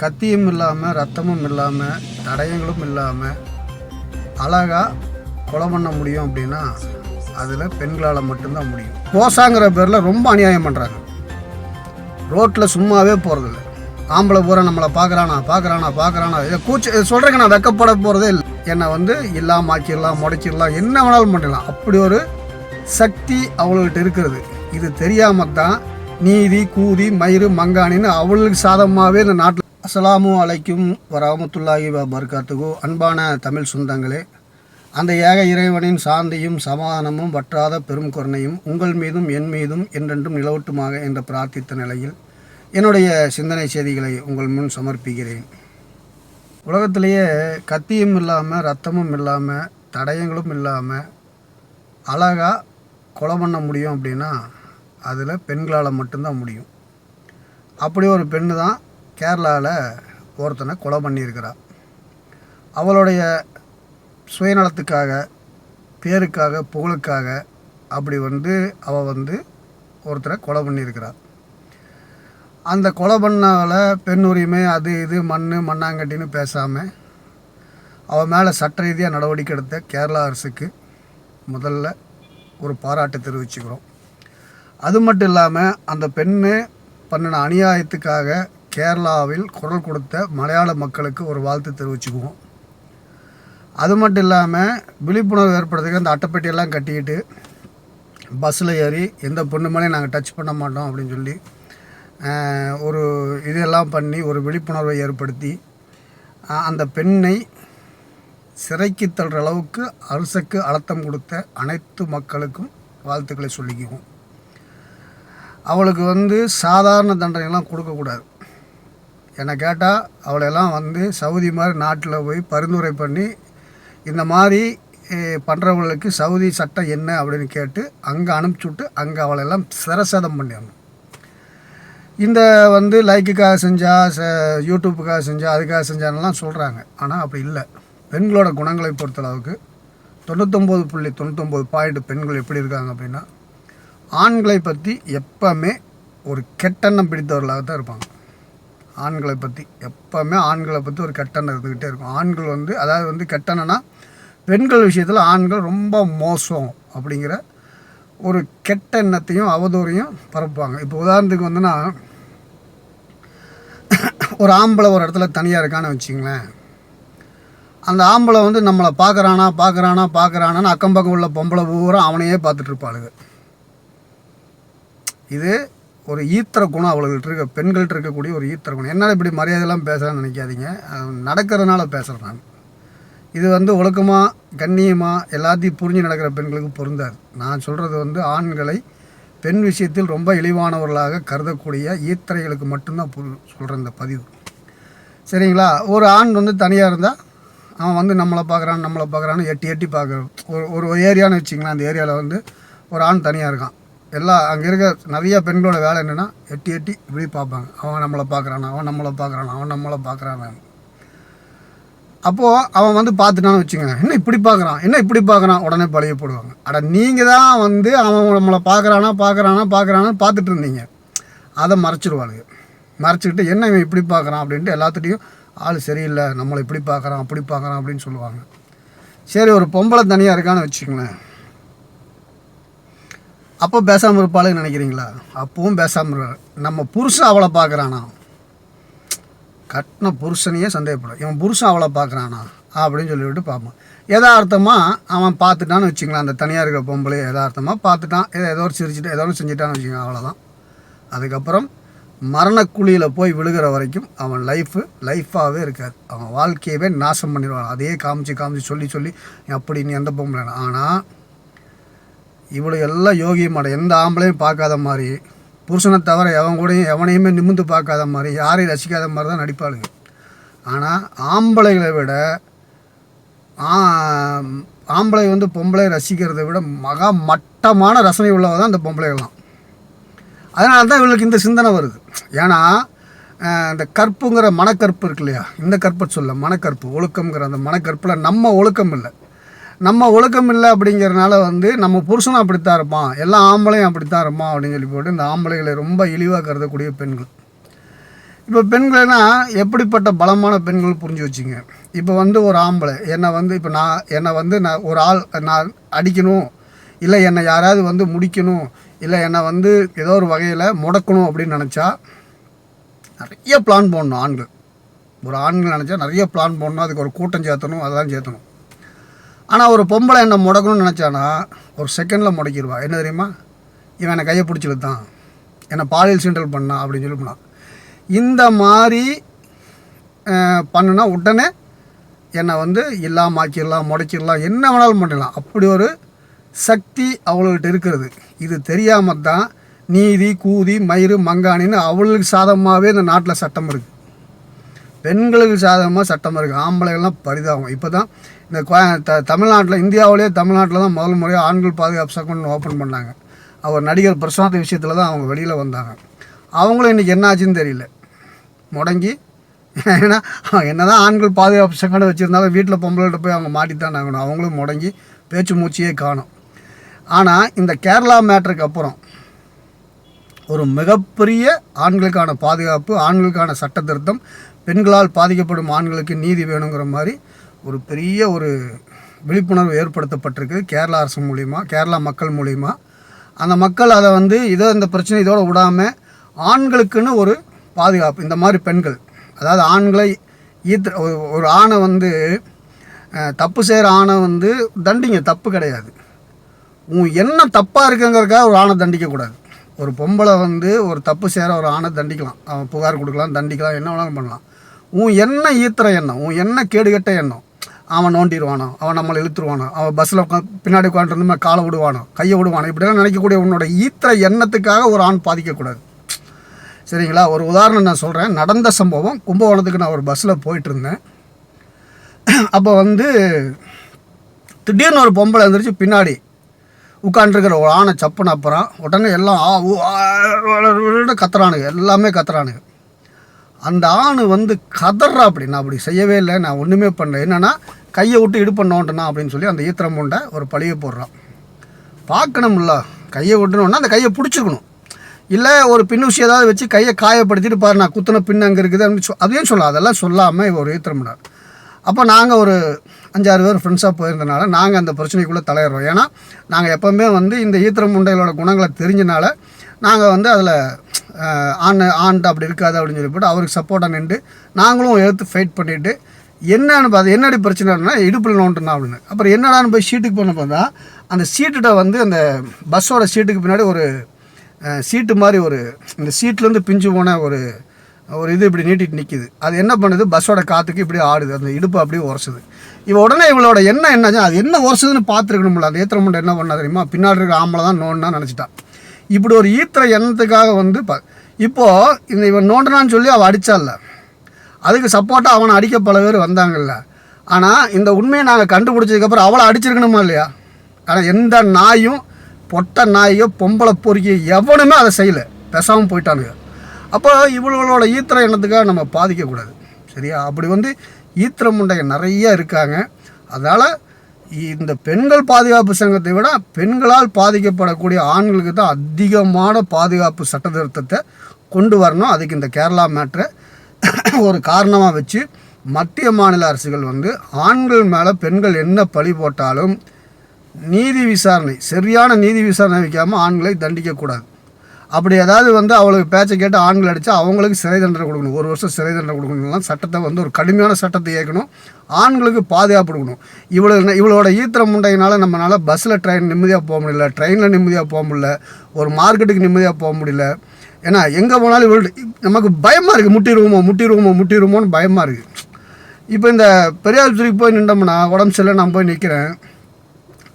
கத்தியும் இல்லாமல் ரத்தமும் இல்லாமல் தடயங்களும் இல்லாமல் அழகாக கொலை பண்ண முடியும் அப்படின்னா அதில் பெண்களால் மட்டும்தான் முடியும். போசாங்கிற பேரில் ரொம்ப அநியாயம் பண்ணுறாங்க. ரோட்டில் சும்மாவே போகிறதில்ல. ஆம்பளை பூரா நம்மளை பார்க்குறானா இதை சொல்கிறேங்க. நான் வெக்கப்பட போகிறதே இல்லை. என்னை இல்லாமல் ஆக்கிடலாம், முடக்கிடலாம், என்ன வேணாலும் பண்ணிடலாம். அப்படி ஒரு சக்தி அவங்கள்ட்ட இருக்கிறது. இது தெரியாமல் தான் நீதி கூதி மயிறு மங்கானின்னு அவளுக்கு சாதகமாகவே இந்த நாட்டில். அஸ்ஸலாமு அலைக்கும் வரஹ்மத்துல்லாஹி வபரகாத்துஹு. அன்பான தமிழ் சொந்தங்களே, அந்த ஏக இறைவனின் சாந்தியும் சமாதானமும் வற்றாத பெரும் கருணையும் உங்கள் மீதும் என் மீதும் என்றென்றும் நிலவட்டுமாக என்ற பிரார்த்தித்த நிலையில் என்னுடைய சிந்தனை செய்திகளை உங்கள் முன் சமர்ப்பிக்கிறேன். உலகத்திலேயே கத்தியும் இல்லாமல் ரத்தமும் இல்லாமல் தடயங்களும் இல்லாமல் அழகாக கொலை பண்ண முடியும் அப்படின்னா அதில் பெண்களால் மட்டும்தான் முடியும். அப்படி ஒரு பெண்ணு தான் கேரளாவில் ஒருத்தனை கொலை பண்ணியிருக்கிறாள். அவளுடைய சுயநலத்துக்காக, பேருக்காக, புகழுக்காக அப்படி அவள் ஒருத்தரை கொலை பண்ணியிருக்கிறாள். அந்த கொலை பண்ணவளை பெண் உரிமை அது இது மண்ணாங்கட்டின்னு பேசாமல் அவள் மேலே சட்ட ரீதியாக நடவடிக்கை எடுத்த கேரளா அரசுக்கு முதல்ல ஒரு பாராட்டு தெரிவிச்சுக்கிறோம். அது மட்டும் இல்லாமல் அந்த பெண்ணு பண்ணின அநியாயத்துக்காக கேரளாவில் குரல் கொடுத்த மலையாள மக்களுக்கு ஒரு வாழ்த்து தெரிவிச்சுக்குவோம். அது மட்டும் இல்லாமல் விழிப்புணர்வு ஏற்படுறதுக்கு அந்த அட்டைப்பெட்டியெல்லாம் கட்டிக்கிட்டு பஸ்ஸில் ஏறி எந்த பொண்ணு மேலேயும் நாங்கள் டச் பண்ண மாட்டோம் அப்படின்னு சொல்லி ஒரு இதெல்லாம் பண்ணி ஒரு விழிப்புணர்வை ஏற்படுத்தி அந்த பெண்ணை சிறைக்கு தள்ளுற அளவுக்கு அரசுக்கு அழுத்தம் கொடுத்த அனைத்து மக்களுக்கும் வாழ்த்துக்களை சொல்லிக்குவோம். அவளுக்கு சாதாரண தண்டனைலாம் கொடுக்கக்கூடாது. என்னை கேட்டால் அவளெல்லாம் சவுதி மாதிரி நாட்டில் போய் பரிந்துரை பண்ணி இந்த மாதிரி பண்ணுறவங்களுக்கு சவுதி சட்டம் என்ன அப்படின்னு கேட்டு அங்கே அனுப்பிச்சுட்டு அங்கே அவளெல்லாம் சிரசேதம் பண்ணிடணும். இந்த லைக்குக்காக செஞ்சால் யூடியூப்புக்காக செஞ்சால் அதுக்காக செஞ்சான்லாம் சொல்கிறாங்க. ஆனால் அப்படி இல்லை. பெண்களோட குணங்களை பொறுத்தளவுக்கு 99.99 பெண்கள் எப்படி இருக்காங்க அப்படின்னா, ஆண்களை பற்றி எப்போவுமே ஒரு கெட்டெண்ணம் பிடித்தவர்களாக தான் இருப்பாங்க. ஆண்களை பற்றி ஒரு கெட்டெண்ணம் இருந்துக்கிட்டே இருக்கும். ஆண்கள் அதாவது கெட்டெண்ணனா பெண்கள் விஷயத்தில் ஆண்கள் ரொம்ப மோசம் அப்படிங்கிற ஒரு கெட்ட எண்ணத்தையும் அவதூறையும் பரப்புவாங்க. இப்போ உதாரணத்துக்கு ஒரு ஆம்பளை ஒரு இடத்துல தனியாக இருக்கான்னு வச்சிங்களேன். அந்த ஆம்பளை நம்மளை பார்க்குறானான்னு அக்கம் பக்கம் உள்ள பொம்பளை பூரா அவனையே பார்த்துட்ருப்பாளுங்க. இது ஒரு ஈத்திர குணம் அவள்கிட்ட இருக்க, பெண்கள்கிட்ட இருக்கக்கூடிய ஒரு ஈத்திர குணம். என்னால் இப்படி மரியாதையெல்லாம் பேசுகிறான்னு நினைக்காதீங்க, நடக்கிறதுனால பேசுகிறேன் நான். இது ஒழுக்கமாக கண்ணியமாக எல்லாத்தையும் புரிஞ்சு நடக்கிற பெண்களுக்கு பொருந்தாது. நான் சொல்கிறது ஆண்களை பெண் விஷயத்தில் ரொம்ப இழிவானவர்களாக கருதக்கூடிய ஈத்திரைகளுக்கு மட்டும்தான் சொல்கிறேன் இந்த பதிவு. சரிங்களா? ஒரு ஆண் தனியாக இருந்தால் அவன் நம்மளை பார்க்குறான்னு எட்டி பார்க்குறான். ஒரு ஏரியான்னு வச்சிங்களேன். அந்த ஏரியாவில் ஒரு ஆண் தனியாக இருக்கான். அங்கே இருக்க நிறைய பெண்களோட வேலை என்னென்னா எட்டி இப்படி பார்ப்பாங்க. அவன் நம்மளை பார்க்குறான். அப்போது அவன் பார்த்துட்டான்னு வச்சுங்க, என்ன இப்படி பார்க்குறான் உடனே பழிய போடுவாங்க. அட நீங்கள் தான் அவன் நம்மளை பார்க்குறான்னு பார்த்துட்டு இருந்தீங்க. அதை மறைச்சிடுவாளுங்க. மறைச்சிக்கிட்டு என்ன இவன் இப்படி பார்க்குறான் அப்படின்ட்டு எல்லாத்துட்டையும் ஆள் சரியில்லை, நம்மளை இப்படி பார்க்குறான் அப்படி பார்க்குறான் அப்படின்னு சொல்லுவாங்க. சரி, ஒரு பொம்பளை தனியாக இருக்கான்னு வச்சுக்கங்களேன். அப்போ பேசாமல் இருப்பாளுன்னு நினைக்கிறீங்களா? அப்பவும் பேசாமல் இருப்பாள். நம்ம புருஷன் அவளை பார்க்குறானா, கட்டின புருஷனையே சந்தேகப்படும், இவன் புருஷன் அவளை பார்க்குறானா அப்படின்னு சொல்லிவிட்டு பார்ப்பான். யதார்த்தமாக அவன் பார்த்துட்டான்னு வச்சுக்கலாம். அந்த தனியாக இருக்கிற பொம்பளையை யதார்த்தமாக பார்த்துட்டான், ஏதோ ஒரு சிரிச்சுட்டு ஏதோ ஒன்று செஞ்சுட்டான்னு வச்சுக்கோங்க, அவ்வளோதான். அதுக்கப்புறம் மரணக்குழியில் போய் விழுகிற வரைக்கும் அவன் லைஃபாகவே இருக்காது. அவன் வாழ்க்கையவே நாசம் பண்ணிடுவான். அதையே காமிச்சு சொல்லி அப்படி நீ எந்த பொம்பளை. ஆனால் இவ்வளோ எல்லாம் யோகியமாட எந்த ஆம்பளையும் பார்க்காத மாதிரி, புருஷனை தவிர எவனையுமே நிமிந்து பார்க்காத மாதிரி, யாரையும் ரசிக்காத மாதிரி தான் நடிப்பாளுங்க. ஆனால் ஆம்பளைகளை விட ஆம்பளை பொம்பளை ரசிக்கிறதை விட மகா மட்டமான ரசனை உள்ளவ தான் இந்த பொம்பளைகள்லாம். அதனால தான் இவளுக்கு இந்த சிந்தனை வருது. ஏன்னா இந்த கற்புங்கிற மனக்கற்பு இருக்கு இல்லையா, இந்த கற்பை சொல்ல மனக்கற்பு ஒழுக்கம்ங்கிற அந்த மனக்கற்பில் நம்ம ஒழுக்கம் இல்லை அப்படிங்கிறனால நம்ம புருஷனும் அப்படித்தான் இருப்பான், எல்லா ஆம்பளையும் அப்படித்தான் இருப்பான் அப்படின்னு சொல்லி போட்டு இந்த ஆம்பளைகளை ரொம்ப இழிவாக கருதக்கூடிய பெண்கள். இப்போ பெண்கள்னா எப்படிப்பட்ட பலமான பெண்கள் புரிஞ்சு வச்சுங்க. இப்போ வந்து ஒரு ஆம்பளை என்னை வந்து நான் ஒரு ஆள் நான் அடிக்கணும், இல்லை என்னை யாராவது வந்து முடிக்கணும், இல்லை என்னை வந்து ஏதோ ஒரு வகையில் முடக்கணும் அப்படின்னு நினச்சா நிறைய பிளான் போடணும். ஆண்கள் நினச்சா நிறைய பிளான் போடணும், அதுக்கு ஒரு கூட்டம் சேர்த்தணும், அதெல்லாம் சேர்த்தணும். ஆனால் ஒரு பொம்பளை என்னை முடக்கணும்னு நினச்சானா ஒரு செகண்டில் முடக்கிடுவா. என்ன தெரியுமா? இவன் என்னை கையை பிடிச்சிழுத்தான், என்னை பாலியல் சீண்டல் பண்ணான் அப்படின்னு சொல்லி போனான். இந்த மாதிரி பண்ணுனா உடனே என்னை வந்து இல்லாமல் ஆக்கிடலாம், முடக்கிடலாம், என்ன வேணாலும் பண்ணிடலாம். அப்படி ஒரு சக்தி அவங்கள்ட்ட இருக்கிறது. இது தெரியாமல் தான் நீதி கூதி மயிறு மங்கானின்னு அவளுக்கு சாதகமாகவே இந்த நாட்டில் சட்டம் இருக்குது. பெண்களுக்கு சாதகமாக சட்டம் இருக்குது. ஆம்பளைகள்லாம் பரிதாபம். இப்போ தான் இந்த தமிழ்நாட்டில், இந்தியாவிலே தமிழ்நாட்டில் தான் முதல் முறையாக ஆண்கள் பாதுகாப்பு சங்கம் ஓப்பன் பண்ணாங்க. அவர் நடிகர் பிரசாந்த் விஷயத்தில் தான் அவங்க வெளியில் வந்தாங்க. அவங்களும் இன்றைக்கி என்ன ஆச்சுன்னு தெரியல, முடங்கி. ஏன்னா என்ன தான் ஆண்கள் பாதுகாப்பு சங்கடம் வச்சுருந்தாலும் வீட்டில் பொம்பளைகிட்ட போய் அவங்க மாட்டித்தான் ஆகணும். அவங்களும் முடங்கி பேச்சு மூச்சியே காணும். ஆனால் இந்த கேரளா மேட்டருக்கு அப்புறம் ஒரு மிகப்பெரிய ஆண்களுக்கான பாதுகாப்பு, ஆண்களுக்கான சட்ட திருத்தம், பெண்களால் பாதிக்கப்படும் ஆண்களுக்கு நீதி வேணுங்கிற மாதிரி ஒரு பெரிய ஒரு விழிப்புணர்வு ஏற்படுத்தப்பட்டிருக்கு கேரளா அரசு மூலிமா, கேரளா மக்கள் மூலிமா. அந்த மக்கள் அதை வந்து இந்த பிரச்சனை இதோடு விடாமல் ஆண்களுக்குன்னு ஒரு பாதுகாப்பு, இந்த மாதிரி பெண்கள், அதாவது ஆண்களை ஒரு ஆணை வந்து தப்பு செய்கிற ஆணை வந்து தண்டிங்க, தப்பு கிடையாது. என்ன தப்பாக இருக்குங்கிறதுக்காக ஒரு ஆணை தண்டிக்கக்கூடாது. ஒரு பொம்பளை வந்து ஒரு தப்பு செய்கிற ஒரு ஆணை தண்டிக்கலாம், அவன் புகார் கொடுக்கலாம், தண்டிக்கலாம், என்ன வேணாலும் பண்ணலாம். என்ன ஈத்துற எண்ணம், என்ன கேடுகட்ட எண்ணம், அவன் நோண்டிடுவானோ, அவன் நம்மளை இழுத்துருவானோ, அவன் பஸ்ஸில் பின்னாடி உட்காந்துருந்தோமே காலை விடுவானோ, கையை விடுவானோ, இப்படிலாம் நினைக்கக்கூடிய உன்னோட ஈத்துற எண்ணத்துக்காக ஒரு ஆண் பாதிக்கக்கூடாது. சரிங்களா? ஒரு உதாரணம் நான் சொல்கிறேன். நடந்த சம்பவம், கும்பகோணத்துக்கு நான் ஒரு பஸ்ஸில் போயிட்டுருந்தேன். அப்போ வந்து திடீர்னு ஒரு பொம்பளை எழுந்திரிச்சு பின்னாடி உட்காண்ட்ருக்கிற ஒரு ஆணை சப்புன்னு அப்புறம் உடனே எல்லாம் கத்துறானுங்க, எல்லாமே கத்துறானுங்க. அந்த ஆண் வந்து கதறா, அப்படி நான் அப்படி செய்யவே இல்லை, நான் ஒன்றுமே பண்ணல, என்னென்னா கையை விட்டு இடுப்பு நோண்டனா அப்படின்னு சொல்லி அந்த ஈத்திரம் முண்டை ஒரு பழியை போடுறான். பார்க்கணும்ல, கையை விட்டுனோன்னா அந்த கையை பிடிச்சிக்கணும், இல்லை ஒரு பின்னூசி ஏதாவது வச்சு கையை காயப்படுத்திட்டு பாரு நான் குத்துன பின் அங்கே இருக்குது அப்படின்னு அதையும் சொல்லலாம். அதெல்லாம் சொல்லாமல் ஒரு ஈத்திரம் முண்டார். அப்போ நாங்கள் ஒரு 5-6 பேர் ஃப்ரெண்ட்ஸாக போயிருந்தனால நாங்கள் அந்த பிரச்சனைக்குள்ளே தலையிடுறோம். ஏன்னா நாங்கள் எப்போவுமே வந்து இந்த ஈத்திரம் முண்டைகளோட குணங்களை தெரிஞ்சனால நாங்கள் வந்து அதில் ஆண்ட அப்படி இருக்காது அப்படின்னு சொல்லி போட்டு அவருக்கு சப்போர்ட்டாக நின்று நாங்களும் எடுத்து ஃபைட் பண்ணிவிட்டு என்னன்னு பார்த்து என்னடி பிரச்சனைனா இடுப்பில் நோண்டுனா அப்படின்னு. அப்புறம் என்னடான்னு போய் சீட்டுக்கு போன பார்த்தா அந்த சீட்டுகிட்ட வந்து அந்த பஸ்ஸோட சீட்டுக்கு பின்னாடி ஒரு சீட்டு மாதிரி ஒரு இந்த சீட்லேருந்து பிஞ்சு போன ஒரு இது இப்படி நீட்டிட்டு நிற்கிது. அது என்ன பண்ணுது, பஸ்ஸோட காற்றுக்கு இப்படி ஆடுது, அந்த இடுப்பு அப்படியே உரசுது. உடனே இவளோட என்னாச்சு, அது என்ன உரசுதுன்னு பார்த்துருக்கணும்ல. அந்த ஈத்திர முண்டை என்ன பண்ணா தெரியுமா, பின்னாடி இருக்க ஆம்பளை தான் நோண்டா நினச்சிட்டான். இப்படி ஒரு ஈத்திர எண்ணத்துக்காக வந்து இப்போது இவன் நோண்டனான்னு சொல்லி அவள் அடித்தால, அதுக்கு சப்போர்ட்டாக அவனை அடிக்க பல பேர் வந்தாங்கல்ல. ஆனால் இந்த உண்மையை நாங்கள் கண்டுபிடிச்சதுக்கப்புறம் அவளை அடிச்சிருக்கணுமா இல்லையா? ஆனால் எந்த நாயும் பொட்டை நாயோ பொம்பளை பொறுக்கி எவனுமே அதை செய்யலை, பேசாமல் போயிட்டானுங்க. அப்போ இவங்களோட ஈத்திர எண்ணத்துக்காக நம்ம பாதிக்கக்கூடாது. சரியா? அப்படி வந்து ஈத்திர முண்டைங்க நிறைய இருக்காங்க. அதனால் இந்த பெண்கள் பாதுகாப்பு சங்கத்தை விட பெண்களால் பாதிக்கப்படக்கூடிய ஆண்களுக்கு தான் அதிகமான பாதுகாப்பு சட்ட திருத்தத்தை கொண்டு வரணும். அதுக்கு இந்த கேரளா மேட்ரை ஒரு காரணமாக வச்சு மத்திய மாநில அரசுகள் வந்து ஆண்கள் மேலே பெண்கள் என்ன பழி போட்டாலும் நீதி விசாரணை, சரியான நீதி விசாரணை வைக்காமல் ஆண்களை தண்டிக்கக்கூடாது. அப்படி ஏதாவது வந்து அவளுக்கு பேச்சை கேட்டு ஆண்கள் அடித்தா அவங்களுக்கு சிறை தண்டனை கொடுக்கணும், 1 வருஷம் சிறை தண்டனை கொடுக்கணும்லாம் சட்டத்தை வந்து ஒரு கடுமையான சட்டத்தை இயக்கணும். ஆண்களுக்கு பாதுகாப்பு கொடுக்கணும். இவளோட ஈத்திர முண்டையினால் நம்மளால் பஸ்ஸில் நிம்மதியாக போக முடியல, ட்ரெயினில் நிம்மதியாக போக முடியல, ஒரு மார்க்கெட்டுக்கு நிம்மதியாக போக முடியல. ஏன்னா எங்கே போனாலும் நமக்கு பயமாக இருக்குது, முட்டிடுவோமோன்னு பயமாக இருக்குது. இப்போ இந்த பெரியாஸ்பத்திரிக்கு போய் நின்றோம்னா உடம்பு சரியில்லை, நான் போய் நிற்கிறேன்.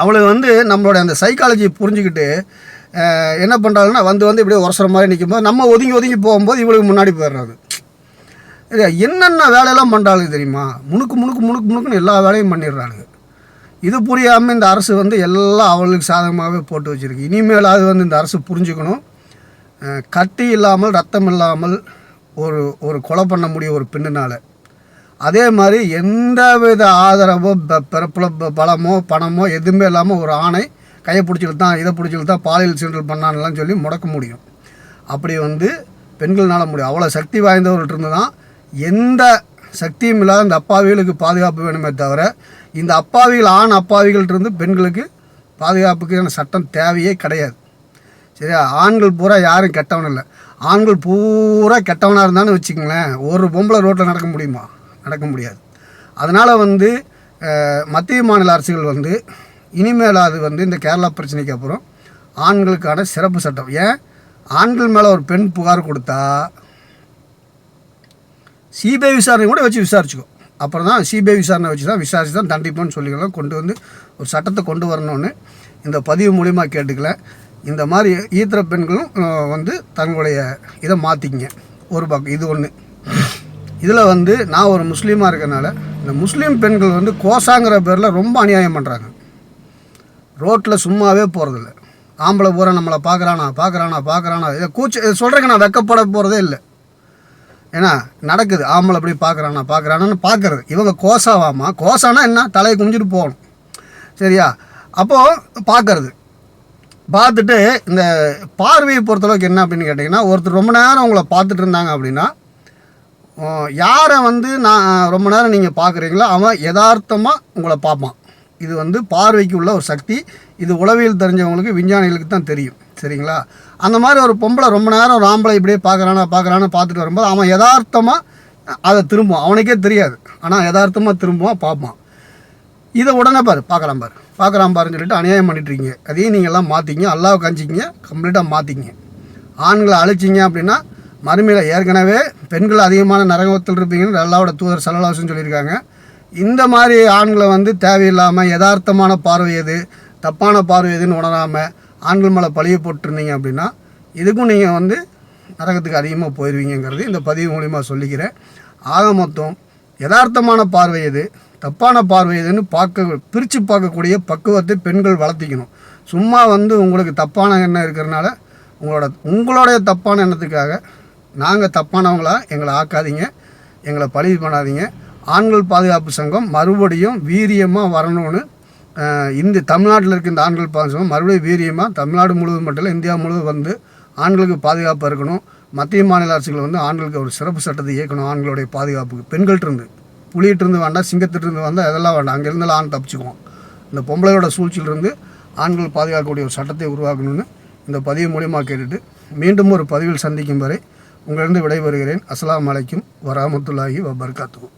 அவளுக்கு வந்து நம்மளோட அந்த சைக்காலஜி புரிஞ்சுக்கிட்டு என்ன பண்ணுறாங்கன்னா வந்து இப்படியே உரசுற மாதிரி நிற்கும்போது நம்ம ஒதுங்கி போகும்போது இவளுக்கு முன்னாடி போயிடுறாங்க. என்னென்ன வேலையெல்லாம் பண்ணுறாங்க தெரியுமா? முணுக்குன்னு எல்லா வேலையும் பண்ணிடுறாங்க. இது புரியாமல் இந்த அரசு வந்து எல்லாம் அவளுக்கு சாதகமாகவே போட்டு வச்சுருக்கு. இனிமேல் அது வந்து இந்த அரசு புரிஞ்சுக்கணும். கட்டி இல்லாமல் ரத்தம் இல்லாமல் ஒரு கொலை பண்ண முடியும் ஒரு பெண்ணுனால். அதே மாதிரி எந்த வித ஆதரவோ பிறப்புல பலமோ பணமோ எதுவுமே இல்லாமல் ஒரு ஆணை கையை பிடிச்சிட்டு தான் இதை பிடிச்சிட்டு தான் பாலியல் சீண்டல் பண்ணான்லாம் சொல்லி முடக்க முடியும். அப்படி வந்து பெண்கள்னால முடியும். அவ்வளோ சக்தி வாய்ந்தவர்கள்ட்ட தான் எந்த சக்தியும் இல்லாத இந்த அப்பாவிகளுக்கு பாதுகாப்பு வேணுமே தவிர இந்த அப்பாவிகள் ஆண் அப்பாவிகள்கிட்ட பெண்களுக்கு பாதுகாப்புக்கான சட்டம் தேவையே கிடையாது. சரியா? ஆண்கள் பூரா யாரும் கெட்டவன் இல்லை. ஆண்கள் பூரா கெட்டவனாக இருந்தான்னு வச்சுக்கங்களேன், ஒரு பொம்பளை ரோட்டில் நடக்க முடியுமா? நடக்க முடியாது. அதனால் மத்திய மாநில அரசுகள் இனிமேல் அது இந்த கேரளா பிரச்சனைக்கு அப்புறம் ஆண்களுக்கான சிறப்பு சட்டம். ஏன் ஆண்கள் மேலே ஒரு பெண் புகார் கொடுத்தா சிபிஐ விசாரணை கூட வச்சு விசாரிச்சுக்கோ. அப்புறம் தான் சிபிஐ விசாரணை வச்சு தான் விசாரித்து தான் தண்டிப்போன்னு சொல்லிக்கலாம். கொண்டு ஒரு சட்டத்தை கொண்டு வரணும்னு இந்த பதிவு மூலிமா கேட்டுக்கல. இந்த மாதிரி ஈத்திர பெண்களும் தங்களுடைய இதை மாற்றிக்கிங்க. ஒரு பக்கம் இது ஒன்று. இதில் நான் ஒரு முஸ்லீமாக இருக்கனால இந்த முஸ்லீம் பெண்கள் கோசாங்கிற பேரில் ரொம்ப அநியாயம் பண்ணுறாங்க. ரோட்டில் சும்மாவே போகிறதில்ல. ஆம்பளை பூரா நம்மளை பார்க்குறானா இதை இதை சொல்கிறேங்க, நான் வெக்கப்பட போகிறதே இல்லை. ஏன்னா நடக்குது, ஆம்பளை அப்படி பார்க்குறானான்னு பார்க்குறது. இவங்க கோசாவாமா? கோசானா என்ன? தலையை குமிஞ்சிட்டு போகணும். சரியா? அப்போது பார்த்துட்டு இந்த பார்வையை பொறுத்தளவுக்கு என்ன அப்படின்னு கேட்டிங்கன்னா, ஒருத்தர் ரொம்ப நேரம் உங்களை பார்த்துட்டு இருந்தாங்க அப்படின்னா, யாரை நான் ரொம்ப நேரம் நீங்கள் பார்க்குறீங்களோ அவன் யதார்த்தமாக உங்களை பார்ப்பான். இது பார்வைக்கு உள்ள ஒரு சக்தி. இது உளவியல் தெரிஞ்சவங்களுக்கு, விஞ்ஞானிகளுக்கு தான் தெரியும். சரிங்களா? அந்த மாதிரி ஒரு பொம்பளை ரொம்ப நேரம் ஒரு ஆம்பளை இப்படியே பார்க்குறான்னு பார்த்துட்டு வரும்போது அவன் யதார்த்தமாக அதை திரும்புவான். அவனுக்கே தெரியாது, ஆனால் யதார்த்தமாக திரும்புவான், பார்ப்பான். இதை உடனே பார்க்குறான் பாருன்னு சொல்லிட்டு அநியாயம் பண்ணிட்டுருக்கீங்க. அதையும் நீங்கள் எல்லாம் மாற்றிங்க. அல்லாஹ் கஞ்சிக்கிங்க, கம்ப்ளீட்டாக மாற்றிக்கிங்க. ஆண்களை அழிச்சிங்க அப்படின்னா மறுமையில் ஏற்கனவே பெண்கள் அதிகமான நரகத்தில் இருப்பீங்கன்னு அல்லாஹ்வோட தூதர் ஸல்லல்லாஹு அலைஹி வஸல்லம் சொல்லியிருக்காங்க. இந்த மாதிரி ஆண்களை தேவையில்லாமல் யதார்த்தமான பார்வை எது, தப்பான பார்வை எதுன்னு உணராமல் ஆண்கள் மேலே பழிய போட்டுருந்தீங்க அப்படின்னா இதுக்கும் நீங்கள் நரகத்துக்கு அதிகமாக போயிடுவீங்கிறது இந்த பதிவு மூலிமா சொல்லிக்கிறேன். ஆக மொத்தம் யதார்த்தமான பார்வை எது, தப்பான பார்வை எதுன்னு பிரித்து பார்க்கக்கூடிய பக்குவத்தை பெண்கள் வளர்த்திக்கணும். சும்மா உங்களுக்கு தப்பான எண்ணம் இருக்கிறனால உங்களுடைய தப்பான எண்ணத்துக்காக நாங்கள் தப்பானவங்களா எங்களை ஆக்காதீங்க, எங்களை பழி பண்ணாதீங்க. ஆண்கள் பாதுகாப்பு சங்கம் மறுபடியும் வீரியமாக வரணும்னு இந்த தமிழ்நாட்டில் இருக்க இந்த ஆண்கள் பாதுகாப்பு சங்கம் மறுபடியும் வீரியமாக தமிழ்நாடு முழுவதும் மட்டும் இல்லை, இந்தியா முழுவதும் ஆண்களுக்கு பாதுகாப்பாக இருக்கணும். மத்திய மாநில அரசுகள் ஆண்களுக்கு ஒரு சிறப்பு சட்டத்தை இயக்கணும். ஆண்களுடைய பாதுகாப்புக்கு பெண்கள்கிட்ட புலிகிட்டிருந்து வேண்டாம், சிங்கத்திட்டிருந்து வந்தால் அதெல்லாம் வேண்டாம். அங்கே இருந்தாலும் ஆண் தப்பிச்சுக்குவோம். இந்த பொம்பளையோட சூழ்ச்சியிலிருந்து ஆண்கள் பாதுகாக்கக்கூடிய ஒரு சட்டத்தை உருவாக்கணும்னு இந்த பதிவு மூலிமா கேட்டுட்டு மீண்டும் ஒரு பதிவில் சந்திக்கும் வரை உங்களிடம் விடைபெறுகிறேன். அஸ்ஸலாமு அலைக்கும் வரஹ்மத்துல்லாஹி வபரகாத்துஹு.